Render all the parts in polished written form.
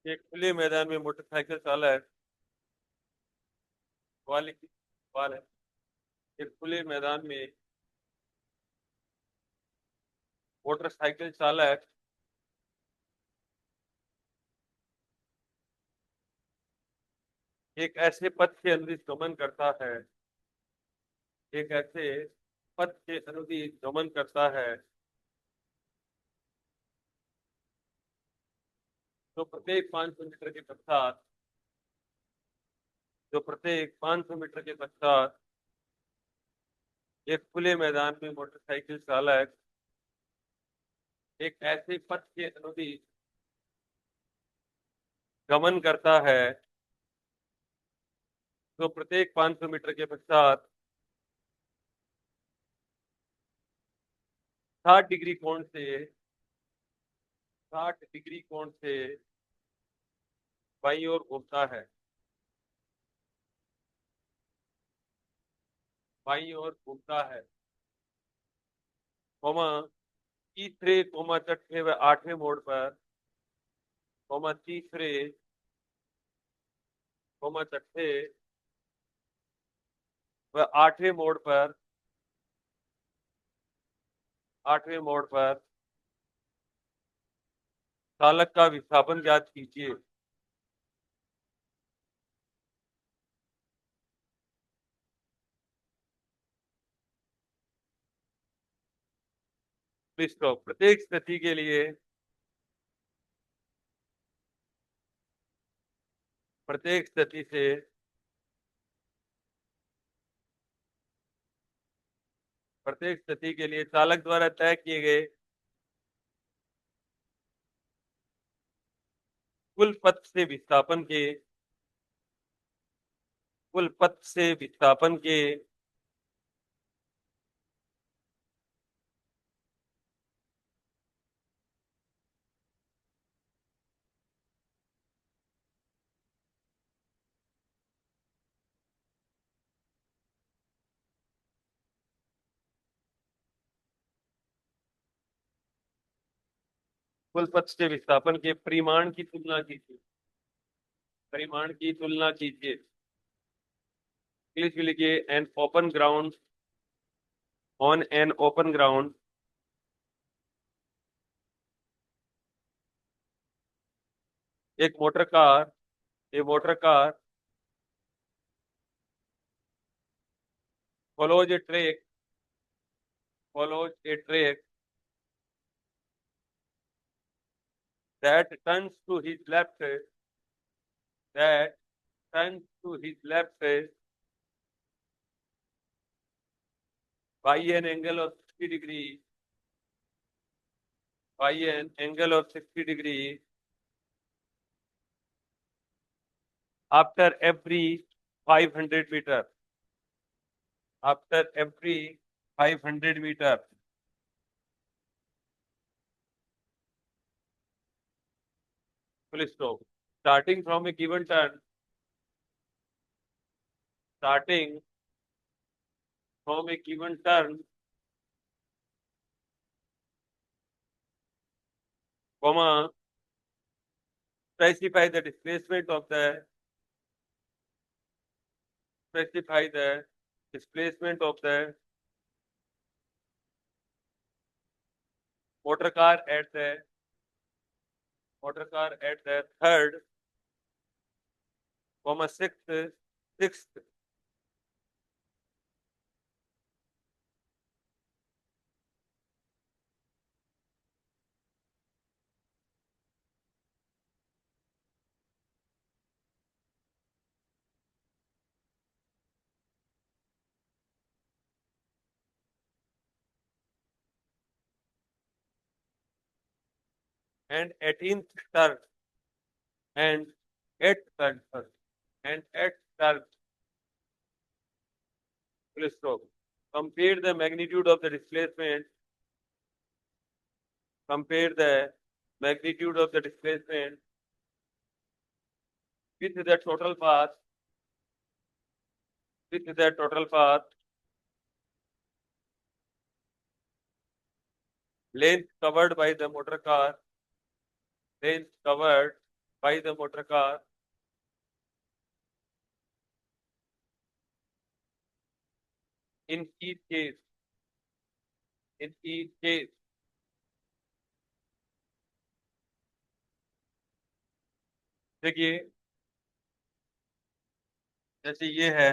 एक खुले मैदान में मोटरसाइकिल चालक वाले की सवाल है। एक खुले मैदान में मोटरसाइकिल चालक एक ऐसे पथ के अनुदिश गमन करता है। एक ऐसे पथ के अनुदिश गमन करता है जो प्रत्येक 500 मीटर के पश्चात जो प्रत्येक 500 मीटर के पश्चात एक खुले मैदान में मोटरसाइकिल चालक एक ऐसे पथ के अनुदिश गमन करता है जो प्रत्येक 500 मीटर के पश्चात 60 डिग्री कोण से 60 डिग्री कोण से बाईं ओर घूमता है। बाईं ओर घूमता है, कोमा तीसरे कोमा चौथे व आठवें मोड़ पर, कोमा तीसरे कोमा चौथे व आठवें मोड़ पर चालक का विस्थापन ज्ञात कीजिए। स्टॉप। प्रत्येक स्थिति के लिए प्रत्येक स्थिति से प्रत्येक स्थिति के लिए चालक द्वारा तय किए गए कुल पथ से विस्थापन के कुल पथ से विस्थापन के कुल पथ से विस्थापन के परिमाण की तुलना कीजिए। परिमाण की तुलना कीजिए। इंग्लिश में लिखिए an open ground on an open ground एक motor car follows a track follows a track that turns to his left that turns to his left by an angle of 60 degree by an angle of 60 degree after every 500 meter after every 500 meter full stop starting from a given turn starting from a given turn comma specify the displacement of the specify the displacement of the motor car at the third comma sixth and 18th turn and 8th turn and 8th turn full stop. Compare the magnitude of the displacement. Compare the magnitude of the displacement with the total path length covered by the motor car length covered by the motor car in each case, in each case, देखिए जैसे ये है,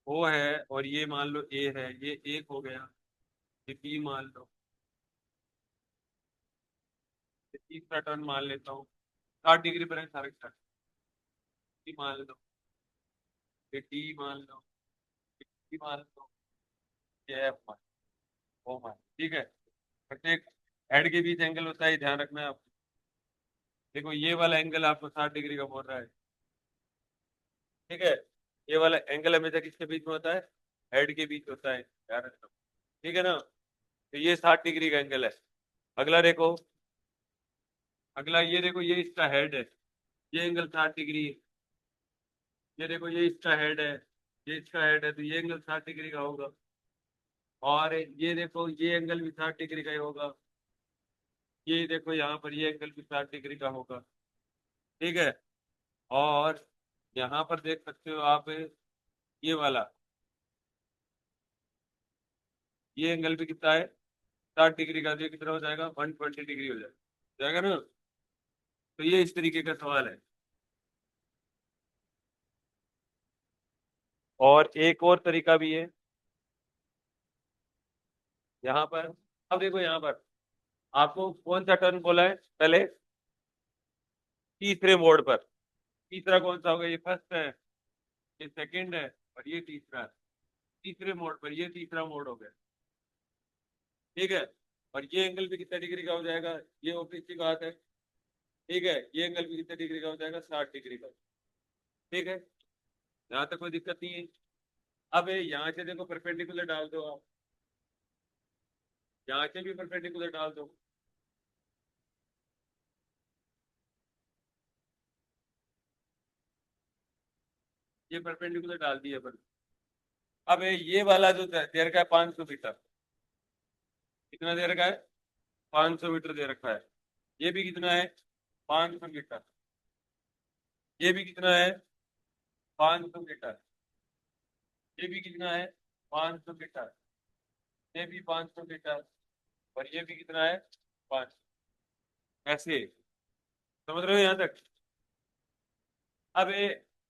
वो है, और ये मान लो ए है, ये एक हो गया, ये बी मान लो, ये तीसरा टर्न मान लेता हूँ, 60 डिग्री पर है सारे टर्न, डी मान लो, ये डी मान लो, ये डी मान लो, ये एफ मान, ओ मान, ठीक है। प्रत्येक हेड के बीच एंगल होता है, ध्यान रखना है आपको। देखो ये वाला एंगल आपको 60 डिग्री का बोल रहा है, ठीक है। ये वाला एंगल हमेशा किसके बीच में होता है? हेड के बीच होता है, ध्यान रखना, ठीक है ना। तो ये 60 डिग्री का एंगल है। अगला देखो, अगला ये देखो, ये इसका हेड है, ये एंगल 60 डिग्री है। ये देखो ये इसका हेड है, ये इसका हेड है, तो ये एंगल 60 डिग्री का होगा। और ये देखो ये एंगल भी 60 डिग्री का ही होगा। ये देखो यहाँ पर ये एंगल भी 60 डिग्री का होगा, ठीक है। और यहाँ पर देख सकते हो आप, ये वाला, ये एंगल भी कितना है? 60 डिग्री का। तो ये कितना हो जाएगा? 120 डिग्री हो जाएगा, जाएगा ना। तो ये इस तरीके का सवाल है। और एक और तरीका भी है यहाँ पर। अब देखो यहाँ पर आपको कौन सा टर्न बोला है पहले? तीसरे मोड़ पर। तीसरा कौन सा होगा? ये फर्स्ट है, ये सेकंड है, और ये तीसरा है। तीसरे मोड़ पर, ये तीसरा मोड़ हो गया, ठीक है। और ये एंगल भी कितना डिग्री का हो जाएगा? ये ऑब्वियस सी बात है, ठीक है। ये एंगल भी कितना डिग्री का हो जाएगा? 60 डिग्री का, ठीक है। यहाँ तक कोई दिक्कत नहीं है। अब यहाँ से देखो परपेंडिकुलर डाल दो आप, यहाँ से भी परपेंडिकुलर डाल दो। ये परपेंडिकुलर डाल दिया पर। अब ये वाला जो दे रखा है 500 मीटर, कितना दे रखा है? 500 मीटर दे रखा है। ये भी कितना है? 500 मीटर। ये भी कितना है? 500 मीटर। ये भी कितना है? 500 मीटर। ये भी 500 मीटर। और ये भी कितना है? 5। ऐसे समझ रहे हो यहाँ तक? अब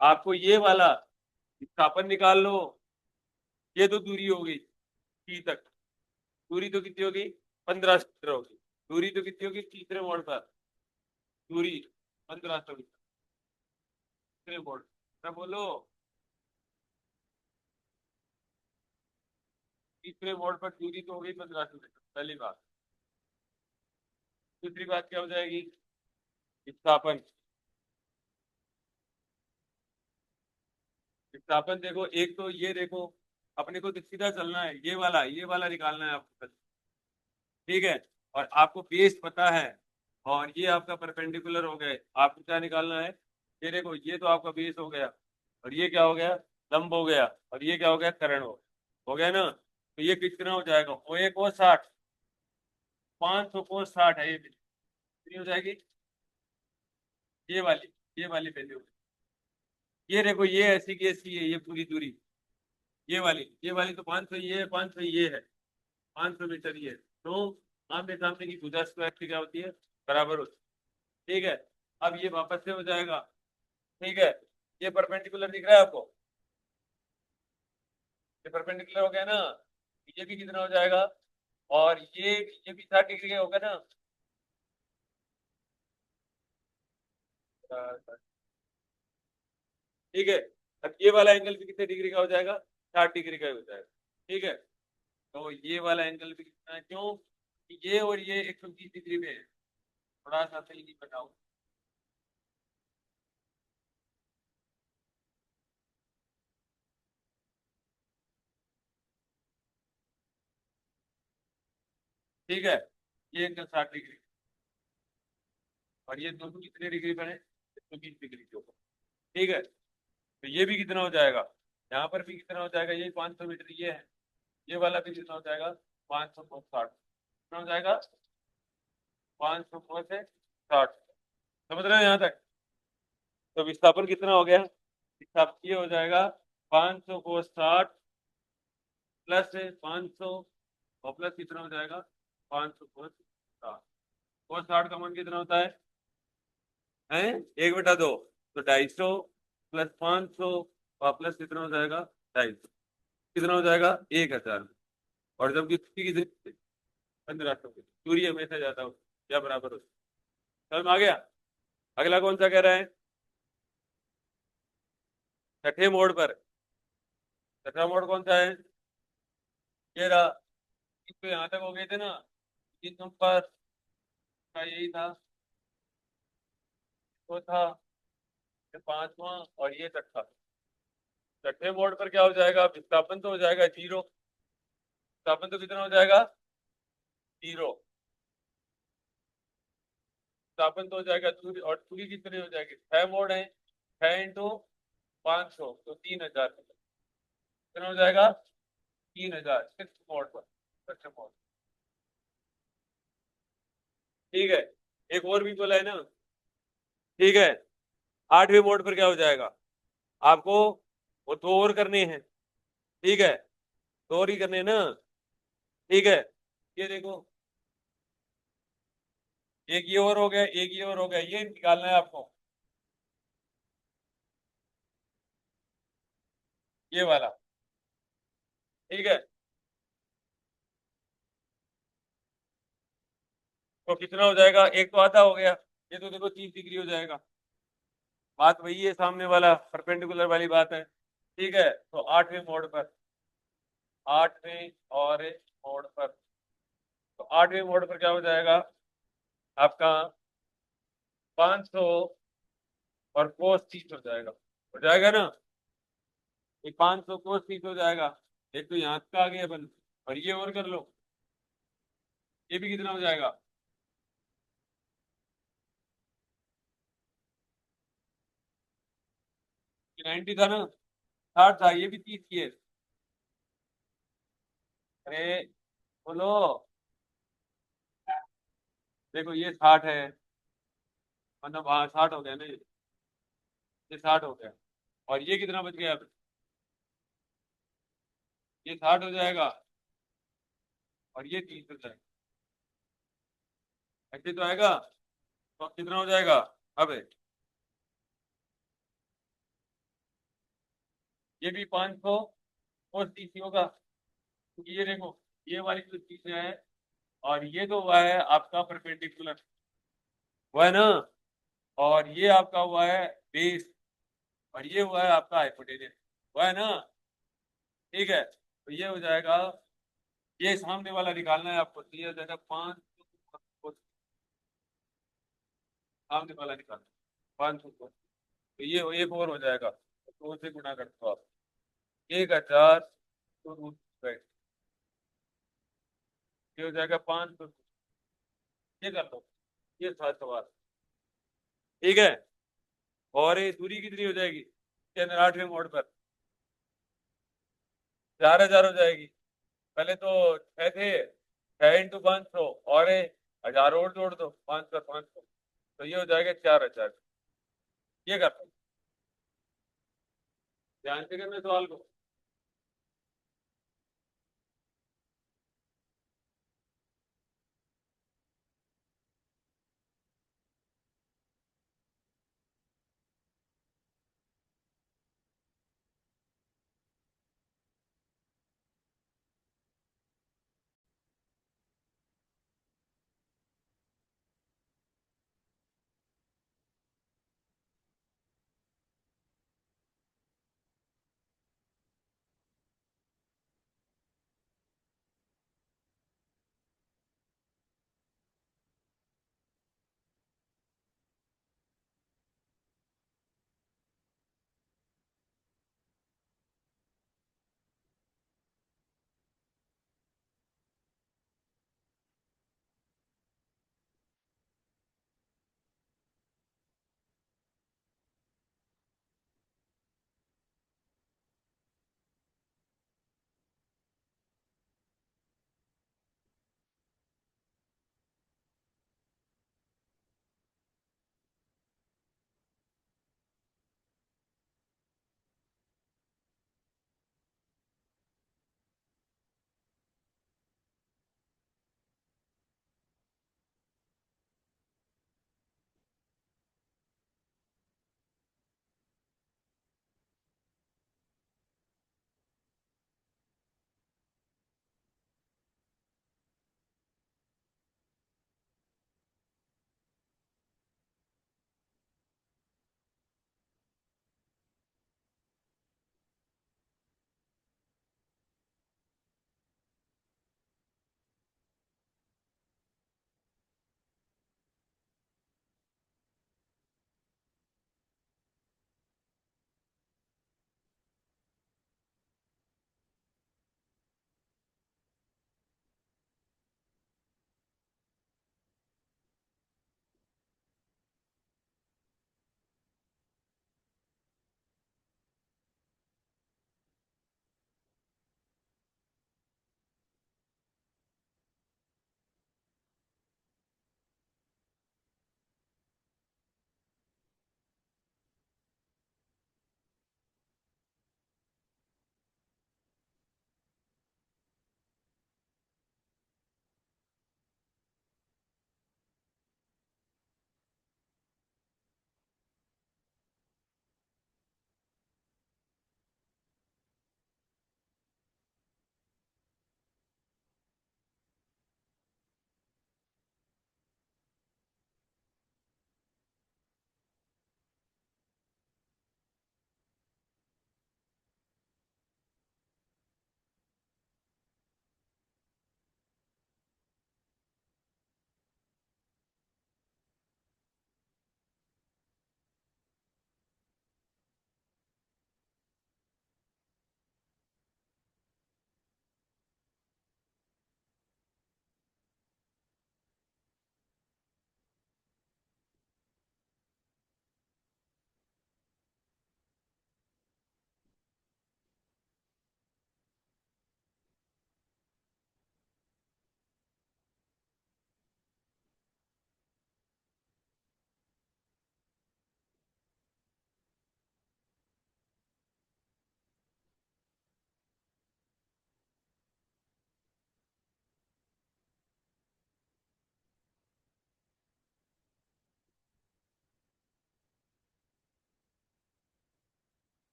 आपको ये वाला विस्थापन निकाल लो। ये तो दूरी हो गई टी तक। दूरी तो कितनी होगी? 1500 होगी। दूरी तो कितनी होगी तीसरे मोड़ पर? दूरी 1500 मीटर, तीसरे मोड़। क्या बोलो? तीसरे मोड़ पर दूरी तो हो गई 1500 मीटर, पहली बात। दूसरी बात क्या हो जाएगी? विस्थापन। विस्थापन देखो, एक तो ये देखो, अपने को तो सीधा चलना है, ये वाला निकालना है आपको, ठीक है। और आपको बेस पता है, और ये आपका परपेंडिकुलर हो गए। आपको क्या निकालना है? ये देखो, ये तो आपका बेस हो गया, और ये क्या हो गया? लंब हो गया, और ये क्या हो गया? करण हो गया ना। तो ये कितना हो जाएगा? ओ एक और 60, 500 को 60 है, ये कितनी हो जाएगी? ये वाली वैल्यू। ये देखो, ये ऐसी की ऐसी है, ये पूरी दूरी, ये वाली तो 500, ये है 500, ये है 500 मीटर, ये तो आमने सामने की भुजा स्क्वायर की क्या होती है? बराबर होती है, ठीक है। अब ये वापस से हो जाएगा, ठीक है। ये परपेंडिकुलर दिख रहा है आपको? ये परपेंडिकुलर हो गया ना। ये भी कितना हो जाएगा? और ये भी 60 डिग्री का होगा ना। ठीक है। अब ये वाला एंगल भी कितने डिग्री का हो जाएगा? 60 डिग्री का हो जाएगा, ठीक है। तो ये वाला एंगल भी कितना है? क्यों? ये और ये 130 डिग्री में है। थोड़ा सा सही नहीं बताऊं, ठीक है। ये एंगल 60 डिग्री, और ये दोनों कितने डिग्री पर है? 120 डिग्री के ऊपर, ठीक है। तो ये भी कितना हो जाएगा? यहाँ पर भी कितना हो जाएगा? ये 500 मीटर ये है। ये वाला भी कितना हो जाएगा? 500 को 60, कितना हो जाएगा? 500 कोस है 60। समझ रहे हो यहाँ तक? तो विस्थापन कितना हो गया? विस्थापन ये हो जाएगा 500 कोस 60 प्लस 500 और प्लस कितना हो जाएगा? 500 कोस 60। कोस 60 का मान कितना होता है 1/2। तो 250 प्लस 500 और प्लस कितना हो जाएगा? 250। कितना हो जाएगा? 1000। और जबकि दूरी कितनी? 1500। दूरी हमेशा ज्यादा हो या बराबर हो। समझ में आ गया? अगला कौन सा कह रहा है? छठे मोड़ पर। छठा मोड़ कौन सा है? ये रहा। तो यहाँ तक हो गए थे ना? इस नंबर का यही था, तो था ये पांचवा और ये छठा। छठे मोड़ पर क्या हो जाएगा? विस्थापन तो हो जाएगा 0। विस्थापन तो कितना हो जाएगा? 0। विस्थापन तो हो जाएगा दूरी, और दूरी कितनी हो जाएगी? 6 मोड़ है, 6 × 500 तो 3000। कितना हो जाएगा? 3000 सिक्स मोड पर। छठे मोड। ठीक है। एक और भी बोला है ना? ठीक है। आठवें मोड पर क्या हो जाएगा? आपको वो दो और करने हैं। ठीक है, दो और ही करने हैं ना? ठीक है। ये देखो, एक ये और हो गया, एक ये और हो गया, ये निकालना है आपको, ये वाला। ठीक है। तो कितना हो जाएगा? एक तो आधा हो गया, ये तो देखो 30 डिग्री हो जाएगा। बात वही है, सामने वाला परपेंडिकुलर वाली बात है। ठीक है। तो आठवें मोड पर, आठवें और मोड पर, तो आठवें मोड पर क्या हो जाएगा आपका? 500 और कोस 30 हो जाएगा। हो जाएगा ना? ये 500 कोस 30 हो जाएगा। एक तो यहाँ का आ गया अपन, और ये और कर लो, ये भी कितना हो जाएगा? 90 था ना? 60 था, ये भी 30 की है। अरे बोलो। देखो ये 60 है, मतलब हाँ 60 हो गया ना ये 60 हो गया। और ये कितना बच गया अब? ये 60 हो जाएगा और ये 30 हो जाएगा। ऐसे तो आएगा। तो कितना हो जाएगा अब? ये भी 500 और 30 ही होगा, क्योंकि ये देखो, ये वाली जो चीज है, और ये तो हुआ है आपका परपेंडिकुलर, हुआ है ना? और ये आपका हुआ है बेस, और ये हुआ है आपका हाइपोटेनस, हुआ है ना? ठीक है। तो ये हो जाएगा, ये सामने वाला निकालना है आपको, तो ये हो जाएगा 5, सामने वाला निकालना 500 को। तो ये एक और हो जाएगा, तो दो से गुणा कर दो आप, 1000 तो ये हो जाएगा 500। ये कर लो, ये था सवाल। ठीक है। और ये दूरी कितनी हो जाएगी इसके अंदर आठवें मोड़ पर? 4000 हो जाएगी। पहले तो 6 थे, 6 × 500, और 1000 और जोड़ दो, 500 तो ये हो जाएगा 4000। ये कर लो, ध्यान से करना सवाल को।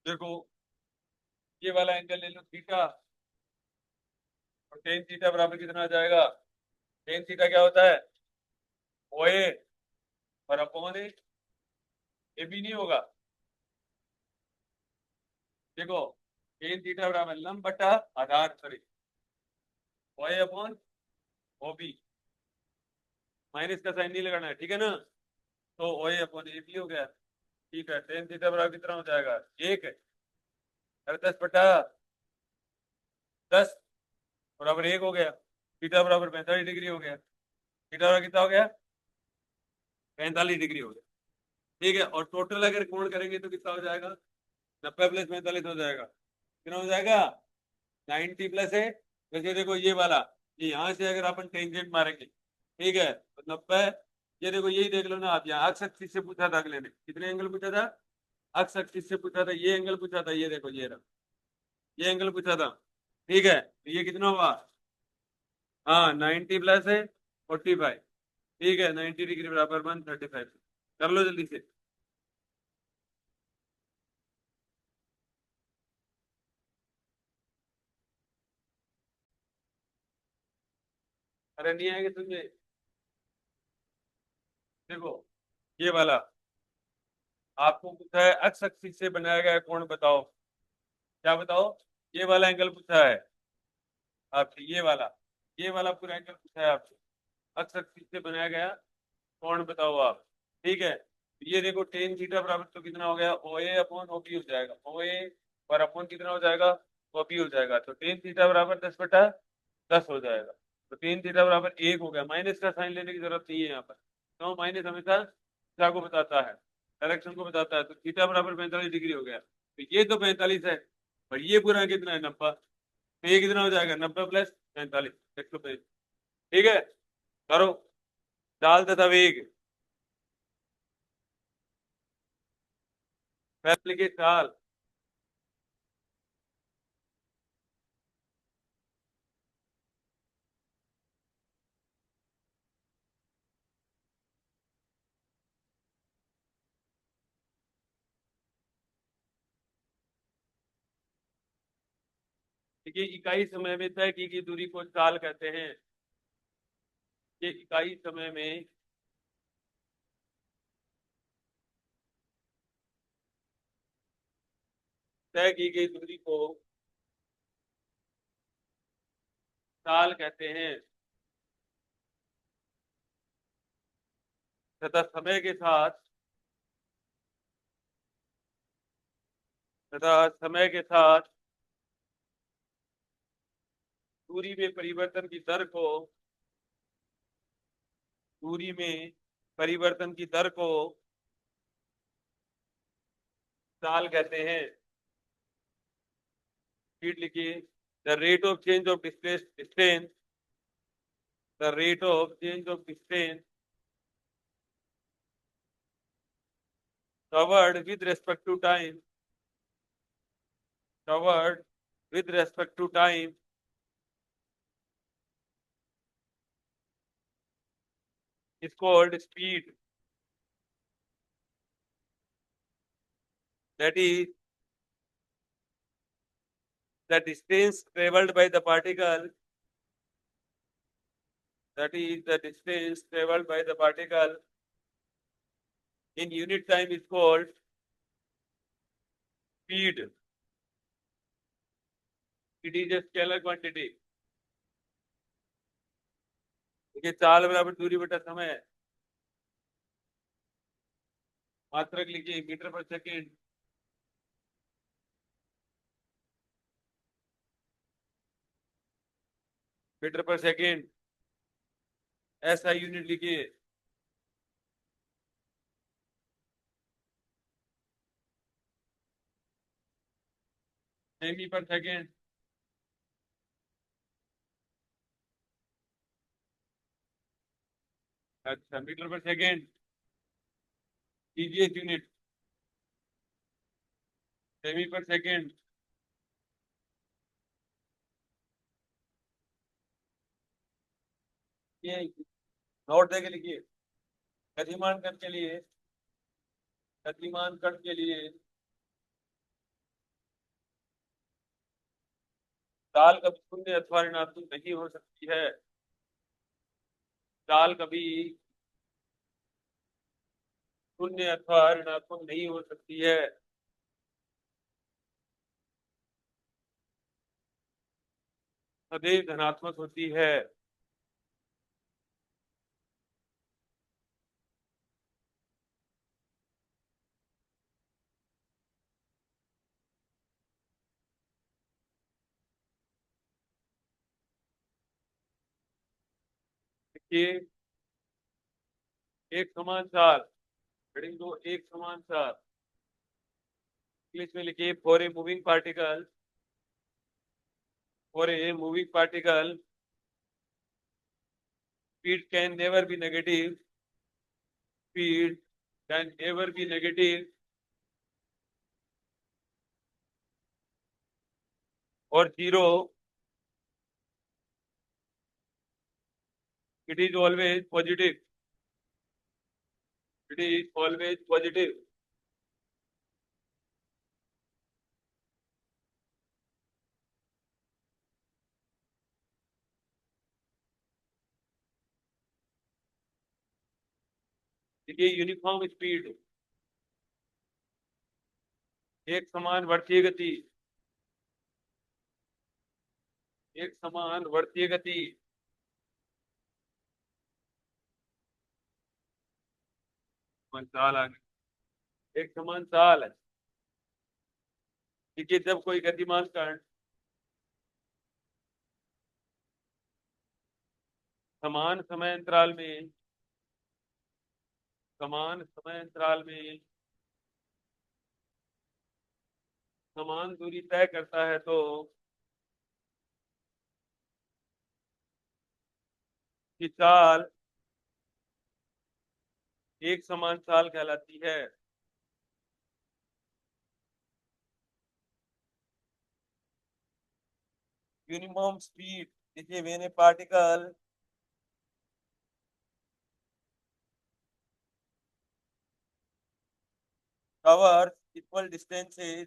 देखो ये वाला एंगल ले लो थीटा, और टेन थीटा बराबर कितना आ जाएगा? टेन थीटा क्या होता है? ओए और अपॉन ए बी नहीं होगा? देखो टेन थीटा बराबर लंब बटा आधार, सॉरी, ओए अपॉन ओ बी, माइनस का साइन नहीं लगाना है, ठीक है ना? तो ओए अपॉन ए बी हो गया। ठीक है, टेन थीटा बराबर कितना हो जाएगा? एक है, अरे 10/10 बराबर एक हो गया। थीटा बराबर 45 डिग्री हो गया। थीटा बराबर कितना हो गया? 45 डिग्री हो गया। ठीक है, और टोटल अगर कोण करेंगे तो कितना हो जाएगा? 90 + 45 हो जाएगा। कितना हो जाएगा? 90 + है, जैसे देखो ये वाला, ये यहाँ से अगर अपन टेंजेंट मारेंगे, ठीक है, तो 90। ये देखो यही देख लो ना आप, यहाँ अक्स एक्सिस से पूछा था अगले ने, कितने एंगल पूछा था? अक्स एक्सिस से पूछा था, ये एंगल पूछा था, ये देखो ये रहा, ये एंगल पूछा था। ठीक है, तो ये कितना हुआ? हाँ 90 + 45। ठीक है, 90 डिग्री बराबर 135। कर लो जल्दी से। अरे नहीं आएगा तुझे? देखो ये वाला आपको पूछा है अक्स एक्सिस से बनाया गया कोण बताओ। क्या बताओ? ये वाला एंगल पूछा है आपसे, ये वाला पूरा एंगल पूछा है आपसे। अक्स एक्सिस से बनाया गया कोण बताओ आप। ठीक है, तो ये देखो टेन थीटा बराबर तो कितना हो गया? ओ ए अपॉन ओ बी हो जाएगा। ओ ए और अपॉन कितना हो जाएगा? ओ बी हो जाएगा। तो टेन थीटा बराबर 10/10 हो जाएगा। तो टेन थीटा बराबर एक हो गया। माइनस का साइन लेने की जरूरत नहीं है यहाँ पर, तो माइनस हमेशा दिशा को बताता है, डायरेक्शन को बताता है। तो थीटा बराबर 45 डिग्री हो गया। तो ये तो 45 है, और ये पूरा कितना है? 90। तो ये कितना हो जाएगा? 90 + 45, 135। ठीक है, करो। डाल तथा वेग, फैसले के साल। देखिए इकाई समय में तय की गई दूरी को चाल कहते हैं। ये इकाई समय में तय की गई दूरी को चाल कहते हैं, तथा समय के साथ दूरी में परिवर्तन की दर को दूरी में परिवर्तन की दर को चाल कहते हैं। स्पीड लिखिए। The rate of change of distance, the rate of change of distance covered with respect to time, covered with respect to time is called speed. That is the distance traveled by the particle, that is the distance traveled by the particle in unit time is called speed. It is a scalar quantity. देखिए चाल बराबर दूरी बटा समय है। मात्रक लिखिए metre पर सेकेंड। मीटर पर सेकेंड, ऐसा यूनिट लिखिए। सेमी पर सेकेंड, अच्छा मीटर पर सेकेंड, ईजीएस यूनिट। सेमी पर सेकेंड, ये नोट देके लिखिए। गतिमान कण के लिए, गतिमान कण के लिए चाल कभी शून्य अथवा ऋणात्मक नहीं हो सकती है। चाल कभी शून्य अथवा ऋणात्मक नहीं हो सकती है। सदैव धनात्मक होती है। देखिए, एक समान चाल, हेडिंग 2, एक समान चाल। इंग्लिश में लिखिए, for a moving particle, for a moving particle speed can never be negative, speed can never be negative or zero, it is always positive, it is always positive। देखिए, यूनिफॉर्म स्पीड, एक समान वर्तीय गति, एक समान वर्तीय गति। चाल आ गई, एक समान चाल है। देखिए, जब कोई गतिमान कण समान समय अंतराल में, समान समय अंतराल में समान दूरी तय करता है तो कि चाल एक समान चाल कहलाती है। यूनिफॉर्म स्पीड, देखिए, when a particle covers equal distances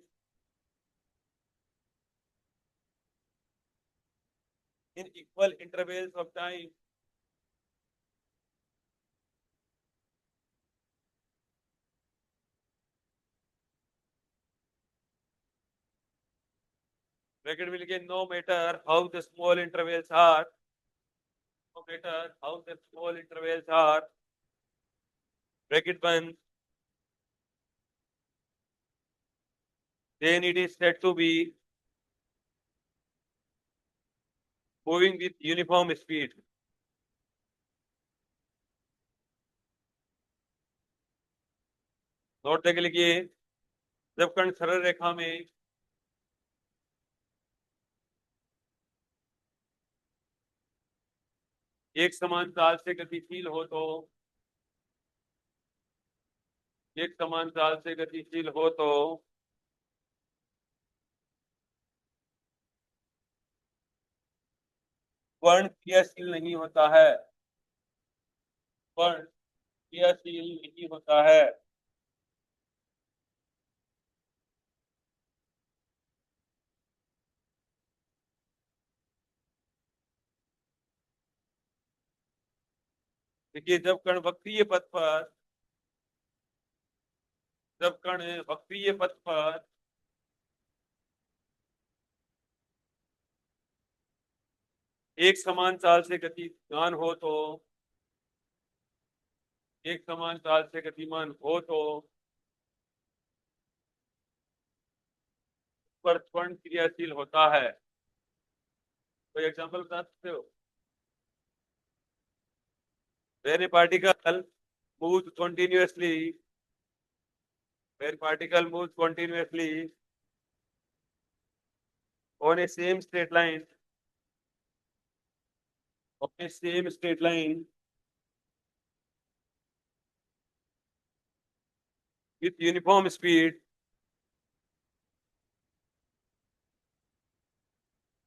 in equal intervals of time, bracket will get no matter how the small intervals are, no matter how the small intervals are, bracket 1, then it is said to be moving with uniform speed। Note देख लीजिए, जब कण सरल रेखा में एक समान चाल से गतिशील हो तो, एक समान चाल से गतिशील हो तो कण क्रियाशील नहीं होता है, कण क्रियाशील नहीं होता है। देखिए, जब कण वक्रीय पथ पर, जब कण वक्रीय पथ पर एक समान चाल से गतिमान हो तो, एक समान चाल से गतिमान हो तो पर त्वरण क्रियाशील होता है। कोई एग्जांपल बता सकते हो? When a particle moves continuously, when particle moves continuously on a same straight line, on a same straight line with uniform speed,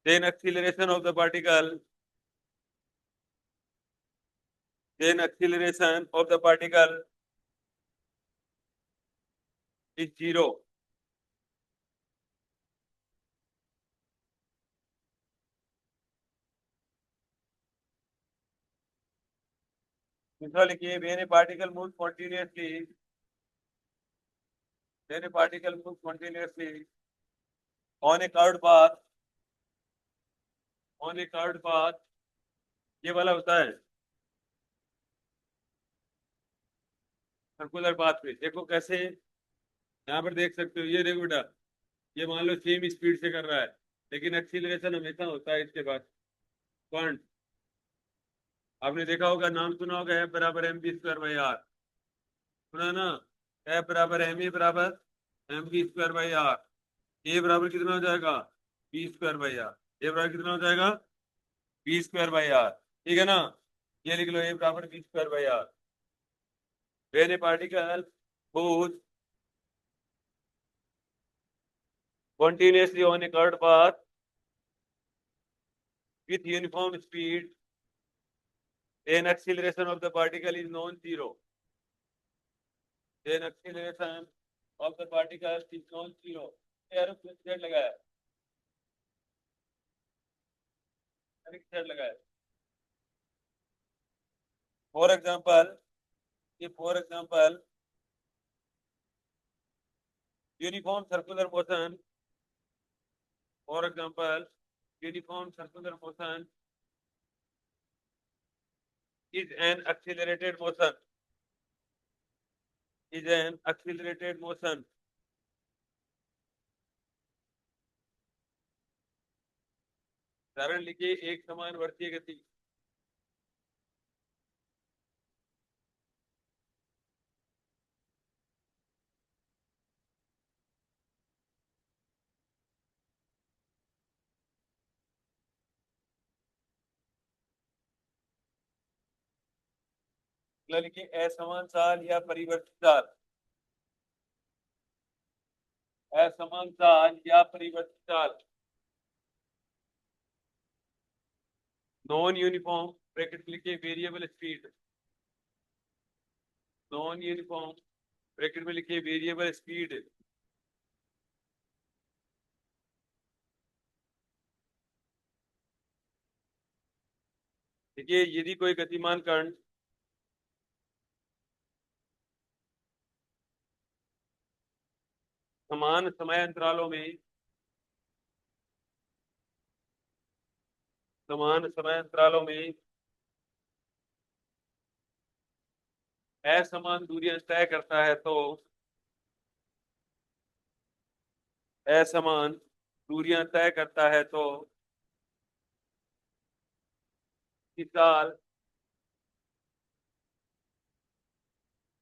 then acceleration of the particle, then acceleration of the particle is zero। दूसरा लिखिए, when a particle moves continuously, when a particle moves continuously on a curved path, on a curved path, ये वाला होता है circular path पे। देखो कैसे, यहाँ पर देख सकते हो, ये देखो बेटा, ये मान लो सेम स्पीड से कर रहा है, लेकिन एक्सीलरेशन हमेशा होता है इसके पास क्वांट। आपने देखा होगा, नाम सुना होगा, F बराबर m b square by r, सुना ना? F बराबर एम ए बराबर m b square by r. A बराबर कितना हो जाएगा? B square by r. A बराबर कितना हो जाएगा? B square by r. ठीक है ना? ये लिख लो, ए बराबर b square by r. When a particle moves continuously on a curved path with uniform speed, then acceleration of the particle is non-zero. Then acceleration of the particle is non-zero. Arrow किस लगाया? किस लगाया? For example, uniform circular motion. For example, uniform circular motion is an accelerated motion. Is an accelerated motion. उदाहरण लिखिए, एक समान वर्तीय गति। लिखिए, असमान चाल या परिवर्तित चाल। असमान चाल या परिवर्तित चाल। नॉन यूनिफॉर्म, ब्रैकेट लिखिए, variable speed. Non uniform, bracket में लिखिए, वेरिएबल स्पीड। देखिए, यदि कोई गतिमान कण समान समय अंतरालों में, समान समय अंतरालों में असमान दूरियां तय करता है, तो असमान दूरियां तय करता है तो चाल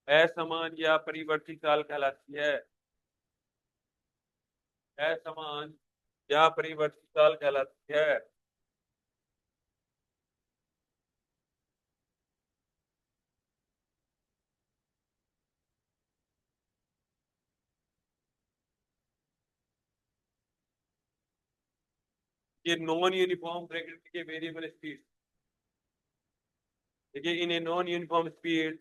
असमान या परिवर्तित चाल कहलाती है। असमान या परिवर्तित चाल कहलाती है। ये नॉन यूनिफॉर्म, ब्रैकेट के वेरिएबल स्पीड। देखिए, in a non uniform speed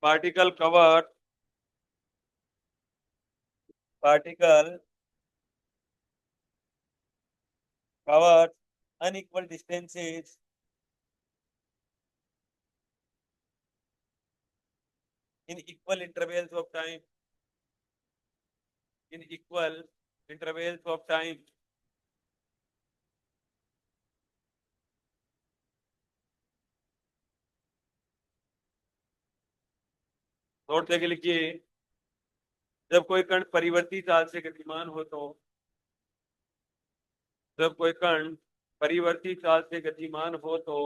particle cover, particle cover unequal distances in equal intervals of time, in equal intervals of time। Note करके लिखिए, जब कोई कण परिवर्ती चाल से गतिमान हो तो, जब कोई कण परिवर्ती चाल से गतिमान हो तो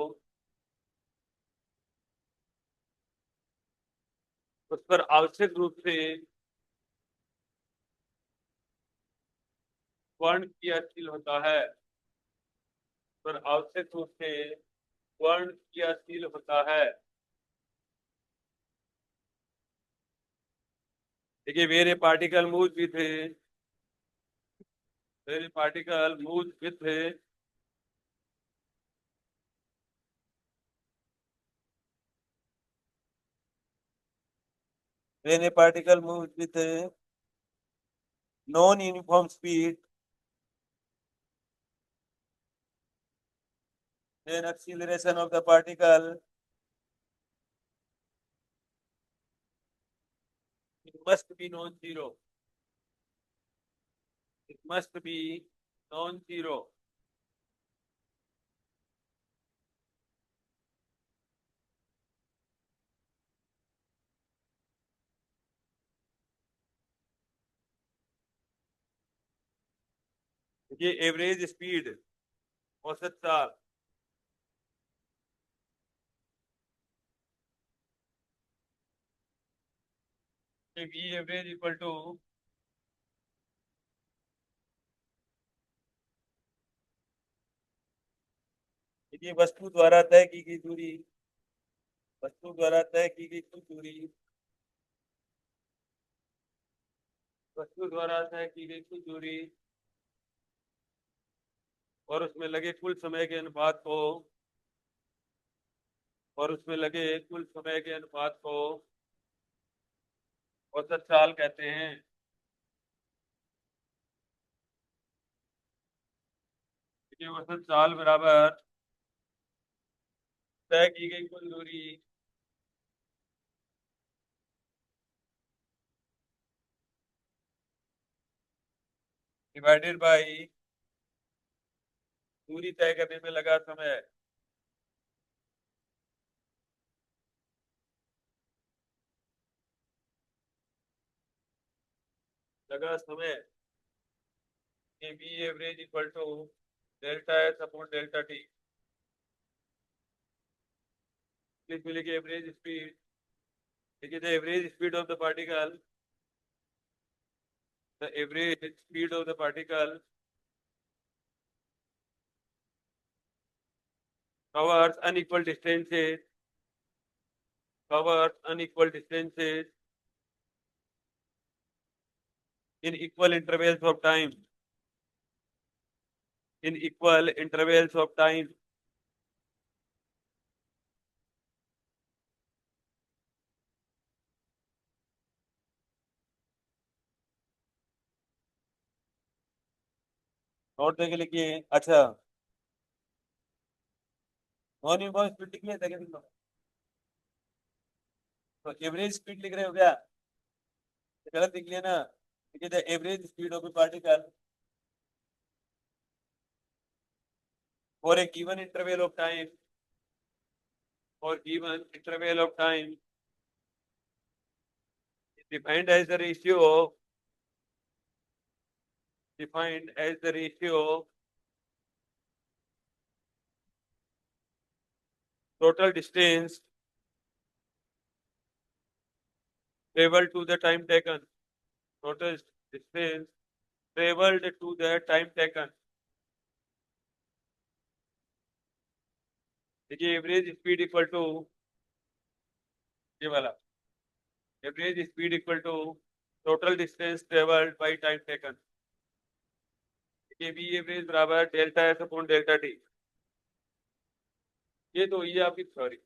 उस पर आवश्यक रूप से वर्ण क्रियाशील होता है, पर आवश्यक रूप से वर्ण क्रियाशील होता है। देखिए, where particle move with, where particle move with when a particle moves with a non-uniform speed, then acceleration of the particle, it must be non-zero. It must be non-zero. ये एवरेज स्पीड औसत चाल V average equal to ये वस्तु द्वारा तय की गई दूरी, वस्तु द्वारा तय की गई कुल दूरी, वस्तु द्वारा तय की गई कुल दूरी और उसमें लगे कुल समय के अनुपात को, और उसमें लगे कुल समय के अनुपात को औसत चाल कहते हैं। ये औसत चाल बराबर तय की गई कुल दूरी डिवाइडेड बाई दूरी तय करने में लगा समय। लगा समय ये B average equal to delta S upon delta T. Please मिलेगी एवरेज स्पीड, देखिए the average speed of the particle, the average speed of the particle covers unequal distances, covers unequal distances in equal intervals of time, in equal intervals of time. Note देके लिखिए। अच्छा non uniform speed लिखिए, तो average speed लिख रहे हो क्या? गलत लिख लिया ना। देखिए the average speed of A particle for a given interval of time, for given interval of time is defined as the ratio, defined as the ratio total distance traveled to the time taken, total distance traveled to the time taken। देखिए average speed equal to ये वाला, average speed equal to total distance travelled by time taken. देखिए B average बराबर delta S upon delta T. ये तो ये आपकी sorry